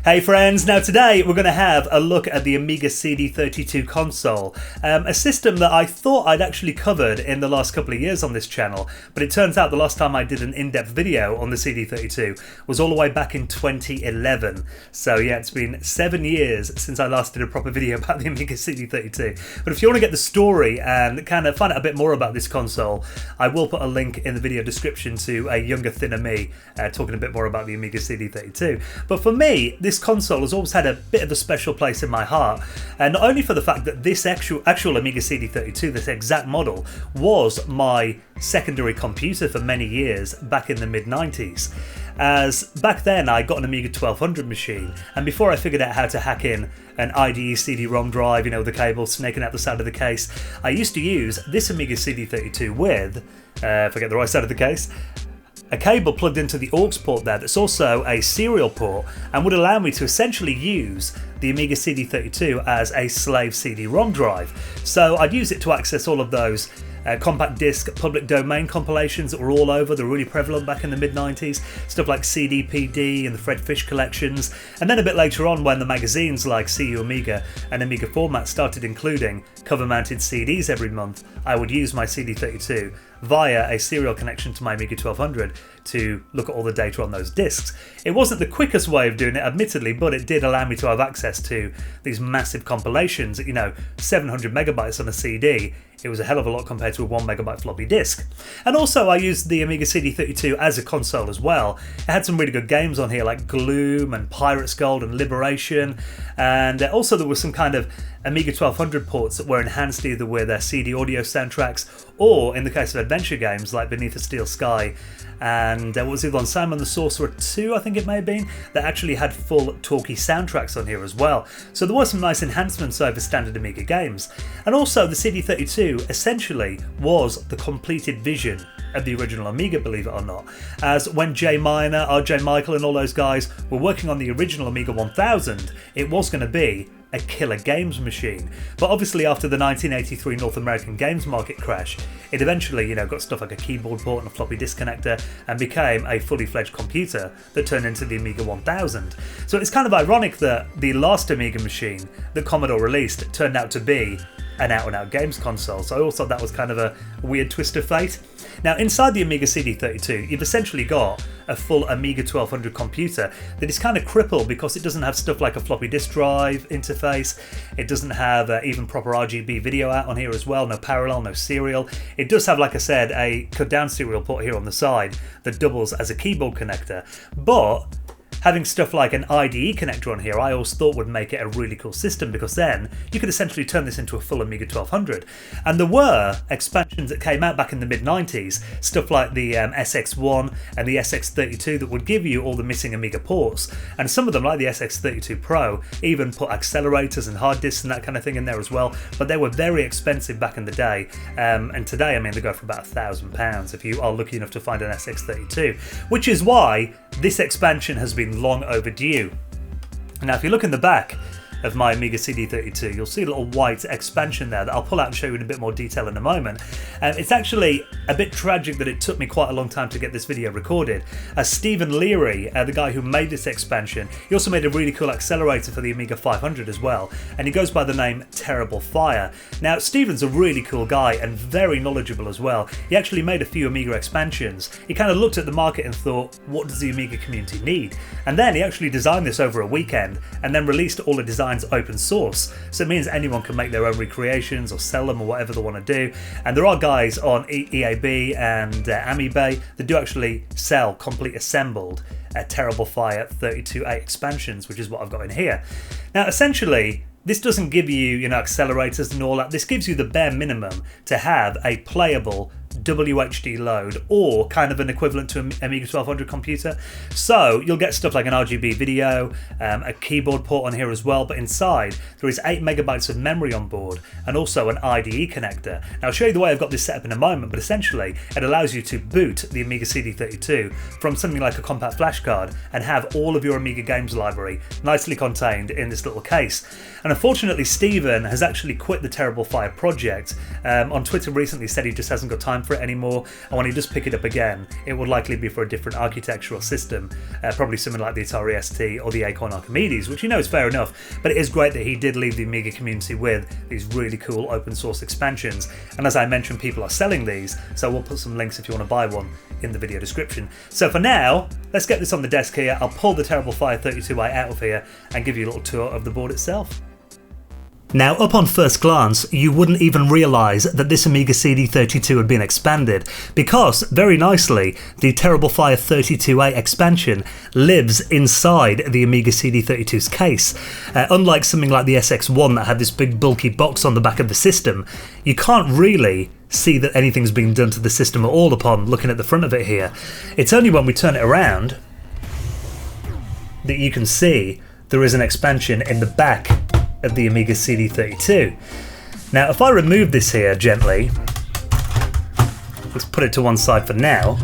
Hey friends, now today we're going to have a look at the Amiga CD32 console, a system that I thought I'd actually covered in the last couple of years on this channel, but it turns out the last time I did an in-depth video on the CD32 was all the way back in 2011. So yeah, it's been 7 years since I last did a proper video about the Amiga CD32. But if you want to get the story and kind of find out a bit more about this console, I will put a link in the video description to a younger, thinner me talking a bit more about the Amiga CD32. But for me, this console has always had a bit of a special place in my heart, and not only for the fact that this actual Amiga CD32, this exact model, was my secondary computer for many years back in the mid-90s. As back then I got an Amiga 1200 machine, and before I figured out how to hack in an IDE CD-ROM drive, you know, the cable snaking out the side of the case, I used to use this Amiga CD32 with, forget the right side of the case, a cable plugged into the aux port there that's also a serial port and would allow me to essentially use the Amiga CD32 as a slave CD-ROM drive. So I'd use it to access all of those compact disc public domain compilations that were all over. They were really prevalent back in the mid-90s, stuff like CDPD and the Fred Fish collections, and then a bit later on when the magazines like CU Amiga and Amiga Format started including cover-mounted CDs every month, I would use my CD32 via a serial connection to my Amiga 1200 to look at all the data on those discs. It wasn't the quickest way of doing it, admittedly, but it did allow me to have access to these massive compilations, you know, 700 megabytes on a CD. It was a hell of a lot compared to a 1 megabyte floppy disk. And also I used the Amiga CD32 as a console as well. It had some really good games on here like Gloom and Pirate's Gold and Liberation, and also there was some kind of Amiga 1200 ports that were enhanced either with their CD audio soundtracks or, in the case of adventure games like Beneath a Steel Sky, and what was it on Simon the Sorcerer 2, I think it may have been, that actually had full talkie soundtracks on here as well. So there were some nice enhancements over standard Amiga games. And also the CD32 essentially was the completed vision of the original Amiga, believe it or not, as when Jay Miner, RJ Michael and all those guys were working on the original Amiga 1000, it was going to be a killer games machine. But obviously after the 1983 North American games market crash, it eventually, you know, got stuff like a keyboard port and a floppy disk connector and became a fully fledged computer that turned into the Amiga 1000. So it's kind of ironic that the last Amiga machine that Commodore released turned out to be an out-and-out games console, so I also thought that was kind of a weird twist of fate. Now inside the Amiga CD32 you've essentially got a full Amiga 1200 computer that is kind of crippled because it doesn't have stuff like a floppy disk drive interface, it doesn't have even proper RGB video out on here as well, no parallel, no serial. It does have, like I said, a cut down serial port here on the side that doubles as a keyboard connector, but having stuff like an IDE connector on here I always thought would make it a really cool system, because then you could essentially turn this into a full Amiga 1200. And there were expansions that came out back in the mid-90s, stuff like the SX1 and the SX32 that would give you all the missing Amiga ports, and some of them, like the SX32 Pro, even put accelerators and hard disks and that kind of thing in there as well, but they were very expensive back in the day, and today I mean they go for about £1,000 if you are lucky enough to find an SX32, which is why this expansion has been long overdue. Now if you look in the back of my Amiga CD32 you'll see a little white expansion there that I'll pull out and show you in a bit more detail in a moment. It's actually a bit tragic that it took me quite a long time to get this video recorded, as Stephen Leary, the guy who made this expansion, he also made a really cool accelerator for the Amiga 500 as well, and he goes by the name Terrible Fire. Now Stephen's a really cool guy and very knowledgeable as well. He actually made a few Amiga expansions. He kind of looked at the market and thought, what does the Amiga community need? And then he actually designed this over a weekend and then released all the designs open source, so it means anyone can make their own recreations or sell them or whatever they want to do. And there are guys on EAB and Amibay that do actually sell complete assembled Terrible Fire 32A expansions, which is what I've got in here. Now essentially this doesn't give you, you know, accelerators and all that. This gives you the bare minimum to have a playable WHD load, or kind of an equivalent to an Amiga 1200 computer. So you'll get stuff like an RGB video, a keyboard port on here as well, but inside there is 8 megabytes of memory on board and also an IDE connector. Now I'll show you the way I've got this set up in a moment, but essentially it allows you to boot the Amiga CD32 from something like a compact flash card and have all of your Amiga games library nicely contained in this little case. And unfortunately Stephen has actually quit the Terrible Fire project. On Twitter recently said he just hasn't got time time for it anymore, and when he does pick it up again, it will likely be for a different architectural system, probably something like the Atari ST or the Acorn Archimedes, which is fair enough, but it is great that he did leave the Amiga community with these really cool open source expansions, and as I mentioned, people are selling these, so we'll put some links if you want to buy one in the video description. So for now, let's get this on the desk here. I'll pull the Terrible Fire 32i out of here and give you a little tour of the board itself. Now, upon first glance, you wouldn't even realise that this Amiga CD32 had been expanded, because, very nicely, the Terrible Fire 32A expansion lives inside the Amiga CD32's case. Unlike something like the SX1 that had this big bulky box on the back of the system, you can't really see that anything's been done to the system at all upon looking at the front of it here. It's only when we turn it around that you can see there is an expansion in the back of the Amiga CD32. Now, if I remove this here gently, let's put it to one side for now.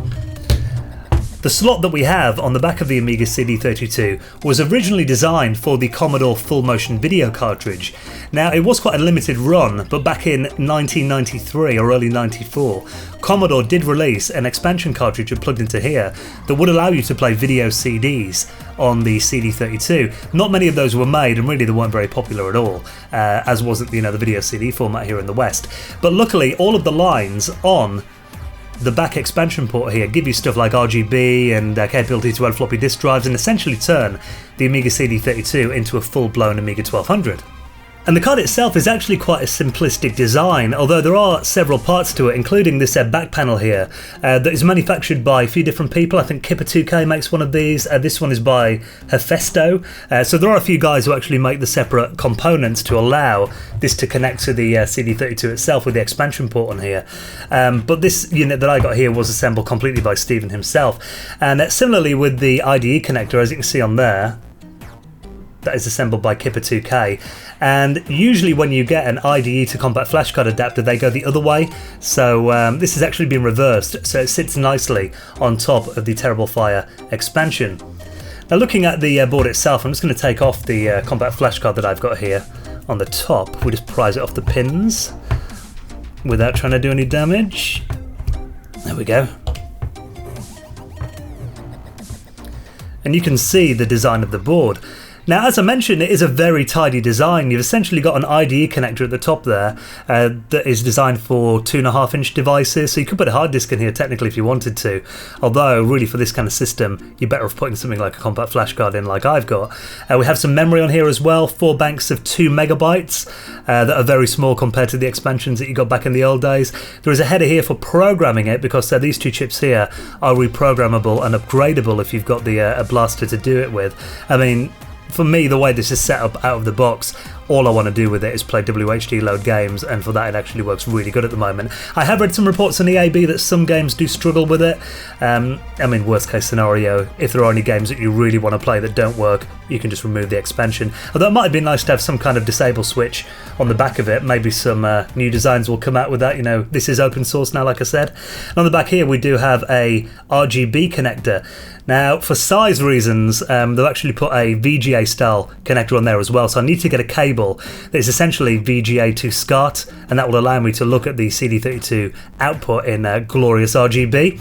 The slot that we have on the back of the Amiga CD32 was originally designed for the Commodore full motion video cartridge. Now, it was quite a limited run, but back in 1993 or early 94, Commodore did release an expansion cartridge plugged into here that would allow you to play video CDs on the CD32. Not many of those were made, and really they weren't very popular at all, as wasn't the video CD format here in the West. But luckily, all of the lines on the back expansion port here give you stuff like RGB and capability to add floppy disk drives, and essentially turn the Amiga CD32 into a full-blown Amiga 1200. And the card itself is actually quite a simplistic design, although there are several parts to it, including this back panel here that is manufactured by a few different people. I think Kipper2K makes one of these. This one is by Hefesto. So there are a few guys who actually make the separate components to allow this to connect to the CD32 itself with the expansion port on here. But this unit that I got here was assembled completely by Stephen himself. And similarly with the IDE connector, as you can see on there, that is assembled by Kipper2K, and usually when you get an IDE to compact flashcard adapter they go the other way, so this has actually been reversed, so it sits nicely on top of the Terrible Fire expansion. Now, looking at the board itself, I'm just going to take off the compact flashcard that I've got here on the top. We just prise it off the pins without trying to do any damage. There we go. And you can see the design of the board. Now, as I mentioned, it is a very tidy design. You've essentially got an IDE connector at the top there that is designed for 2.5-inch devices, so you could put a hard disk in here technically if you wanted to, although really for this kind of system you're better off putting something like a compact flash card in like I've got. We have some memory on here as well, 4 banks of 2 megabytes that are very small compared to the expansions that you got back in the old days. There is a header here for programming it, because these 2 chips here are reprogrammable and upgradable if you've got the a blaster to do it with. I mean, for me, the way this is set up out of the box, all I want to do with it is play WHD load games, and for that it actually works really good at the moment. I have read some reports on EAB that some games do struggle with it. I mean, worst case scenario, if there are any games that you really want to play that don't work, you can just remove the expansion. Although it might have been nice to have some kind of disable switch on the back of it. Maybe some new designs will come out with that. This is open source now, like I said. And on the back here we do have a RGB connector. Now, for size reasons, they've actually put a VGA style connector on there as well, so I need to get a cable that is essentially VGA to SCART, and that will allow me to look at the CD32 output in glorious RGB.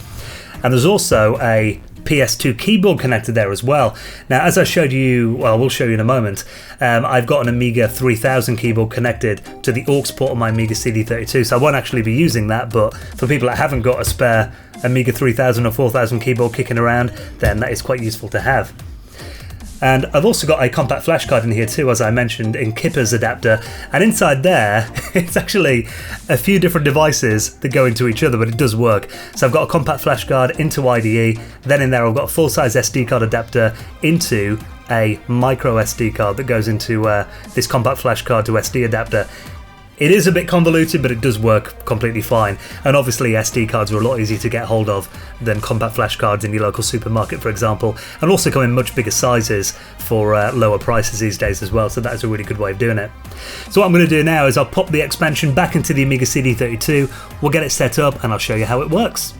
And there's also a PS2 keyboard connector there as well. Now, as I showed you, well, we'll show you in a moment, I've got an Amiga 3000 keyboard connected to the aux port on my Amiga CD32, so I won't actually be using that, but for people that haven't got a spare Amiga 3000 or 4000 keyboard kicking around, then that is quite useful to have. And I've also got a compact flash card in here too, as I mentioned, in Kipper's adapter, and inside there it's actually a few different devices that go into each other, but it does work. So I've got a compact flash card into IDE, then in there I've got a full-size SD card adapter into a micro SD card that goes into this compact flash card to SD adapter. It is a bit convoluted, but it does work completely fine. And obviously SD cards are a lot easier to get hold of than compact flash cards in your local supermarket, for example, and also come in much bigger sizes for lower prices these days as well, so that is a really good way of doing it. So what I'm going to do now is I'll pop the expansion back into the Amiga CD32, we'll get it set up and I'll show you how it works.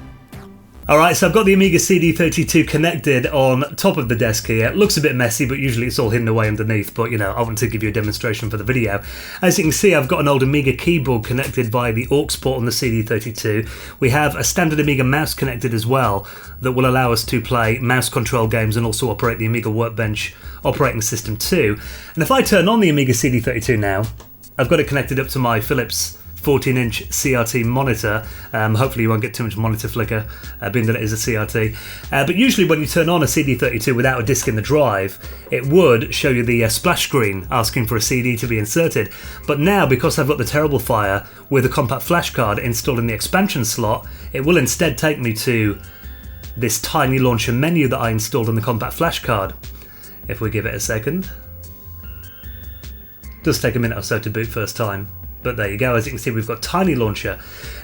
Alright, so I've got the Amiga CD32 connected on top of the desk here. It looks a bit messy, but usually it's all hidden away underneath, but you know, I want to give you a demonstration for the video. As you can see, I've got an old Amiga keyboard connected via the aux port on the CD32. We have a standard Amiga mouse connected as well that will allow us to play mouse control games and also operate the Amiga Workbench operating system too. And if I turn on the Amiga CD32 now, I've got it connected up to my Philips 14-inch CRT monitor. Hopefully you won't get too much monitor flicker, being that it is a CRT. But usually when you turn on a CD32 without a disc in the drive, it would show you the splash screen asking for a CD to be inserted. But now, because I've got the Terrible Fire with a compact flash card installed in the expansion slot, it will instead take me to this tiny launcher menu that I installed on the compact flash card. If we give it a second. It does take a minute or so to boot first time. But there you go, as you can see we've got Tiny Launcher.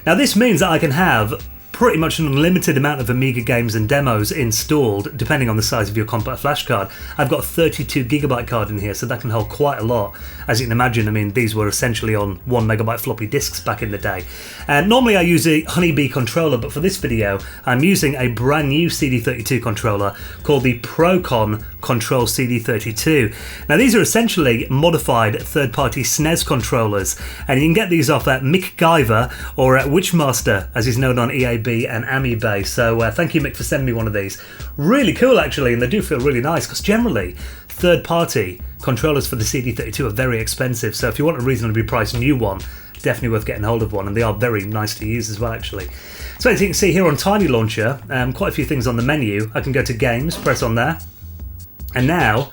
Now this means that I can have pretty much an unlimited amount of Amiga games and demos installed, depending on the size of your compact flash card. I've got a 32GB card in here, so that can hold quite a lot. As you can imagine, I mean, these were essentially on 1MB floppy disks back in the day. And normally I use a Honeybee controller, but for this video, I'm using a brand new CD32 controller called the Procon Control CD32. Now these are essentially modified third-party SNES controllers, and you can get these off at Mick Guyver or at Witchmaster, as he's known on EAB and Amiibo. So thank you, Mick, for sending me one of these. Really cool actually, and they do feel really nice, because generally third-party controllers for the CD32 are very expensive, so if you want a reasonably priced new one, definitely worth getting hold of one, and they are very nice to use as well actually. So as you can see here on Tiny Launcher, quite a few things on the menu. I can go to Games, press on there, and now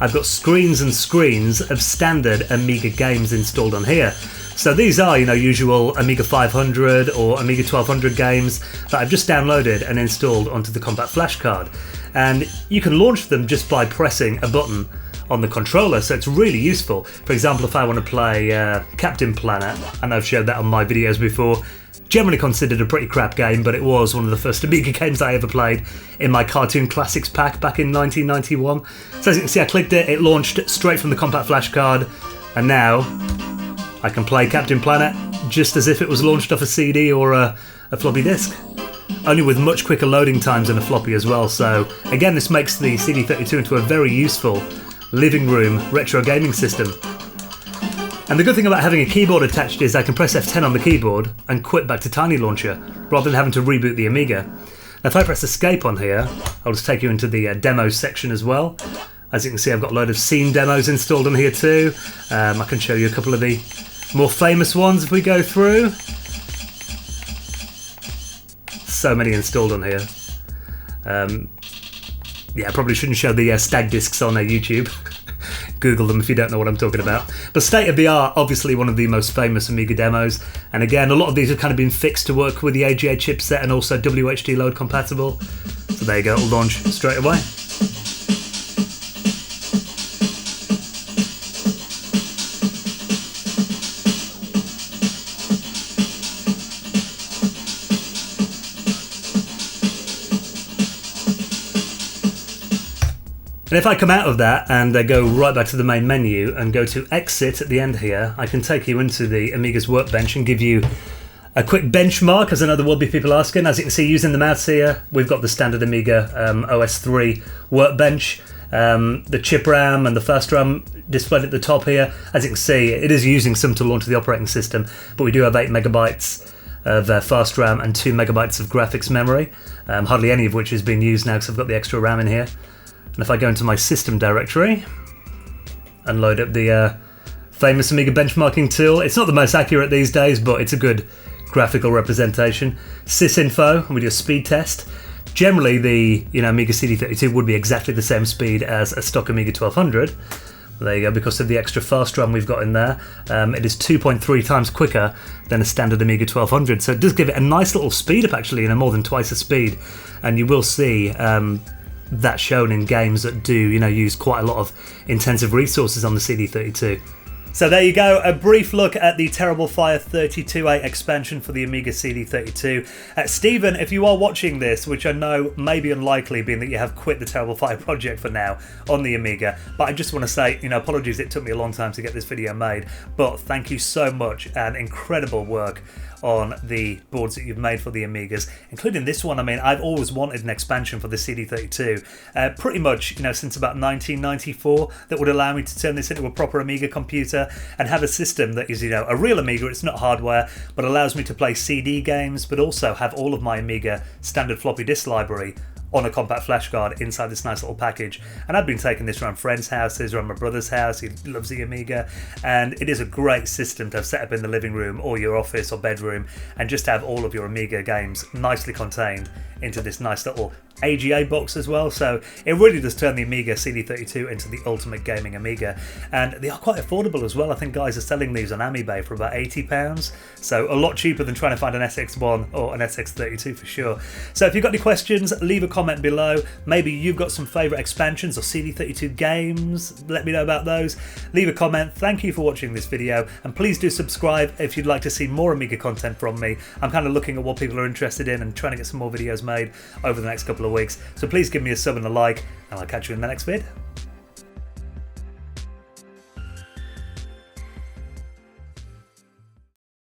I've got screens and screens of standard Amiga games installed on here. So these are, you know, usual Amiga 500 or Amiga 1200 games that I've just downloaded and installed onto the compact flash card. And you can launch them just by pressing a button on the controller, so it's really useful. For example, if I want to play Captain Planet, and I've showed that on my videos before, generally considered a pretty crap game, but it was one of the first Amiga games I ever played in my Cartoon Classics pack back in 1991. So as you can see, I clicked it, it launched straight from the compact flash card, and now I can play Captain Planet just as if it was launched off a CD or a floppy disk. Only with much quicker loading times than a floppy as well, so again this makes the CD32 into a very useful living room retro gaming system. And the good thing about having a keyboard attached is I can press F10 on the keyboard and quit back to Tiny Launcher, rather than having to reboot the Amiga. Now if I press Escape on here, I'll just take you into the demos section as well. As you can see, I've got a load of scene demos installed on here too. I can show you a couple of the more famous ones if we go through. So many installed on here. Yeah, I probably shouldn't show the stag discs on YouTube. Google them if you don't know what I'm talking about. But state of the art, obviously one of the most famous Amiga demos. And again, a lot of these have kind of been fixed to work with the AGA chipset and also WHD load compatible. So there you go, it'll launch straight away. And if I come out of that and go right back to the main menu and go to Exit at the end here, I can take you into the Amiga's Workbench and give you a quick benchmark, as I know there will be people asking. As you can see, using the mouse here, we've got the standard Amiga OS3 Workbench, the chip RAM and the fast RAM displayed at the top here. As you can see, it is using some to launch the operating system, but we do have 8 megabytes of fast RAM and 2 megabytes of graphics memory, hardly any of which is being used now because I've got the extra RAM in here. And if I go into my system directory and load up the famous Amiga benchmarking tool, it's not the most accurate these days, but it's a good graphical representation. Sysinfo, and we do a speed test. Generally, the Amiga CD32 would be exactly the same speed as a stock Amiga 1200. There you go, because of the extra fast RAM we've got in there. It is 2.3 times quicker than a standard Amiga 1200, so it does give it a nice little speed up actually, more than twice the speed. And you will see that shown in games that do, use quite a lot of intensive resources on the CD32. So there you go, a brief look at the Terrible Fire 32.8 expansion for the Amiga CD32. Stephen, if you are watching this, which I know may be unlikely being that you have quit the Terrible Fire project for now on the Amiga, but I just want to say, apologies, it took me a long time to get this video made, but thank you so much and incredible work on the boards that you've made for the Amigas, including this one. I mean, I've always wanted an expansion for the CD32, pretty much, since about 1994, that would allow me to turn this into a proper Amiga computer and have a system that is, a real Amiga. It's not hardware, but allows me to play CD games, but also have all of my Amiga standard floppy disk library on a compact flash card inside this nice little package. And I've been taking this around friends' houses, around my brother's house. He loves the Amiga, and it is a great system to have set up in the living room or your office or bedroom, and just have all of your Amiga games nicely contained into this nice little AGA box as well. So it really does turn the Amiga CD32 into the ultimate gaming Amiga, and they are quite affordable as well. I think guys are selling these on AmiBay for about £80, so a lot cheaper than trying to find an SX1 or an SX32 for sure. So if you've got any questions, leave a comment below. Maybe you've got some favourite expansions or CD32 games, let me know about those. Leave a comment. Thank you for watching this video, and please do subscribe if you'd like to see more Amiga content from me. I'm kind of looking at what people are interested in and trying to get some more videos made over the next couple of weeks, so please give me a sub and a like, and I'll catch you in the next vid.